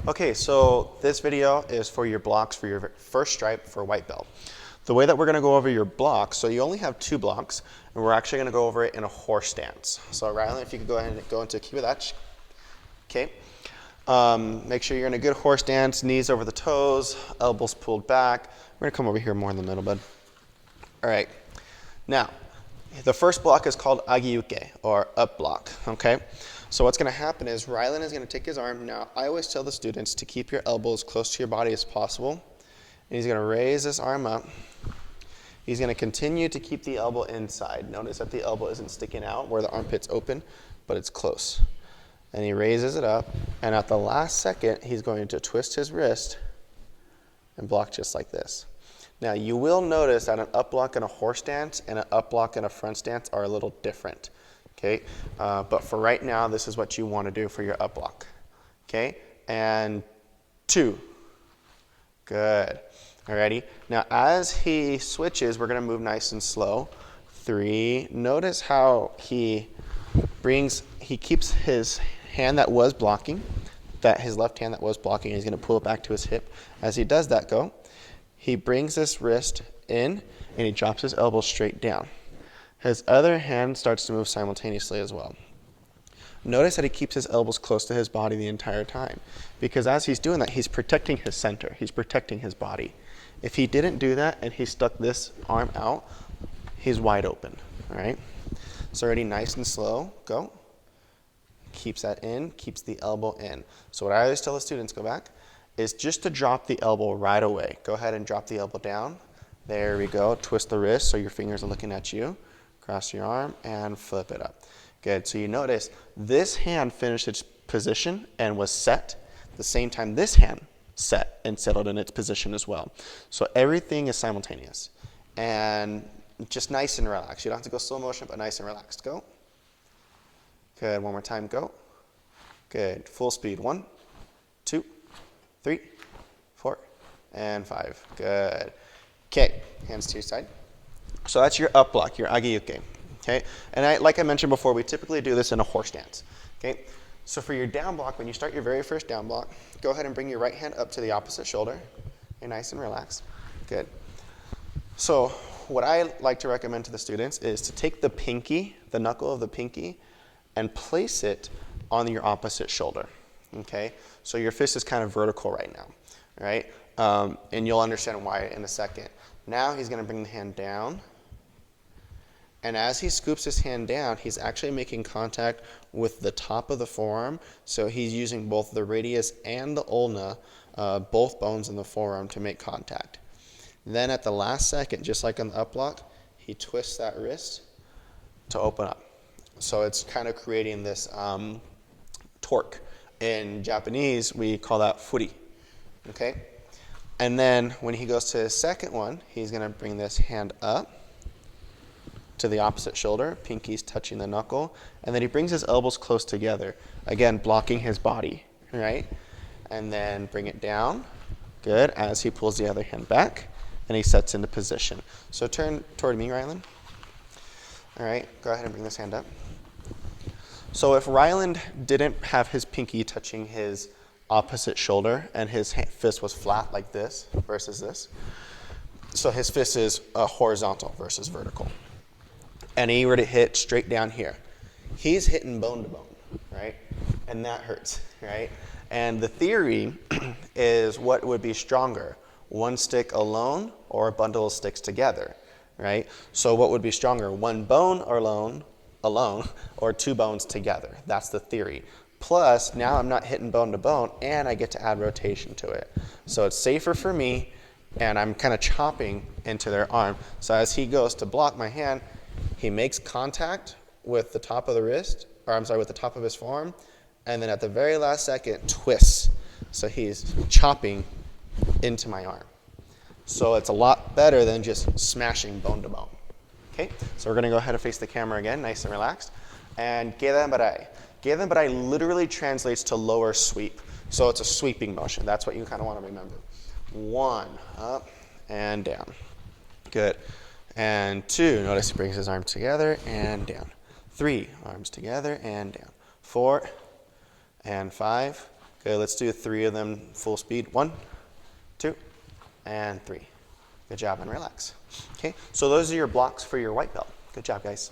Okay, so this video is for your blocks for your first stripe for white belt. The way that we're going to go over your blocks, so you only have 2 blocks, and we're actually going to go over it in a horse stance. So Rylan, if you could go ahead and go into Kiwadach. Okay. Make sure you're in a good horse stance, knees over the toes, elbows pulled back. We're going to come over here more in the middle, bud. All right. Now, the first block is called Agi-uke, or up block, okay? So what's going to happen is Rylan is going to take his arm. Now, I always tell the students to keep your elbows close to your body as possible. And he's going to raise his arm up. He's going to continue to keep the elbow inside. Notice that the elbow isn't sticking out where the armpit's open, but it's close. And he raises it up, and at the last second, he's going to twist his wrist and block just like this. Now, you will notice that an up block and a horse stance and an up block and a front stance are a little different, okay? But for right now, this is what you want to do for your up block, okay? And 2. Good. Alrighty. Now, as he switches, we're going to move nice and slow. 3. Notice how he keeps his hand that was blocking, his left hand that was blocking, he's going to pull it back to his hip. As he does that, he brings this wrist in, and he drops his elbow straight down. His other hand starts to move simultaneously as well. Notice that he keeps his elbows close to his body the entire time, because as he's doing that, he's protecting his center. He's protecting his body. If he didn't do that and he stuck this arm out, he's wide open, all right? So already nice and slow, go. Keeps that in, keeps the elbow in. So what I always tell the students, go back, is just to drop the elbow right away. Go ahead and drop the elbow down. There we go. Twist the wrist so your fingers are looking at you. Cross your arm and flip it up. Good. So you notice this hand finished its position and was set. At the same time, this hand set and settled in its position as well. So everything is simultaneous. And just nice and relaxed. You don't have to go slow motion, but nice and relaxed. Go. Good. One more time. Go. Good. Full speed. 1, 2, 3, 4, and 5. Good. Okay, hands to your side. So that's your up block, your Agi-uke. Okay, and like I mentioned before, we typically do this in a horse stance. Okay, so for your down block, when you start your very first down block, go ahead and bring your right hand up to the opposite shoulder. You're nice and relaxed. Good. So what I like to recommend to the students is to take the pinky, the knuckle of the pinky, and place it on your opposite shoulder. Okay, so your fist is kind of vertical right now, right? And you'll understand why in a second. Now he's going to bring the hand down, and as he scoops his hand down, he's actually making contact with the top of the forearm, so he's using both the radius and the ulna, both bones in the forearm, to make contact. Then at the last second, just like on the up block, he twists that wrist to open up. So it's kind of creating this torque. In Japanese, we call that furi, okay? And then when he goes to his second one, he's going to bring this hand up to the opposite shoulder, pinky's touching the knuckle, and then he brings his elbows close together, again, blocking his body, right? And then bring it down, good, as he pulls the other hand back, and he sets into position. So turn toward me, Rylan. All right, go ahead and bring this hand up. So if Ryland didn't have his pinky touching his opposite shoulder and his fist was flat like this versus this, so his fist is horizontal versus vertical, and he were to hit straight down here, he's hitting bone to bone, right? And that hurts, right? And the theory is what would be stronger, one stick alone or a bundle of sticks together, right? So what would be stronger, one bone alone, or 2 bones together? That's the theory. Plus, now I'm not hitting bone to bone, and I get to add rotation to it. So it's safer for me, and I'm kind of chopping into their arm. So as he goes to block my hand, he makes contact with the top of the wrist, with the top of his forearm, and then at the very last second, twists. So he's chopping into my arm. So it's a lot better than just smashing bone to bone. Okay, so we're going to go ahead and face the camera again, nice and relaxed. And gedanbarai. Gedanbarai literally translates to lower sweep. So it's a sweeping motion. That's what you kind of want to remember. 1, up and down. Good. And 2, notice he brings his arms together and down. 3, arms together and down. 4 and 5. Okay, let's do 3 of them full speed. 1, 2, and 3. Good job, and relax. Okay, so those are your blocks for your white belt. Good job, guys.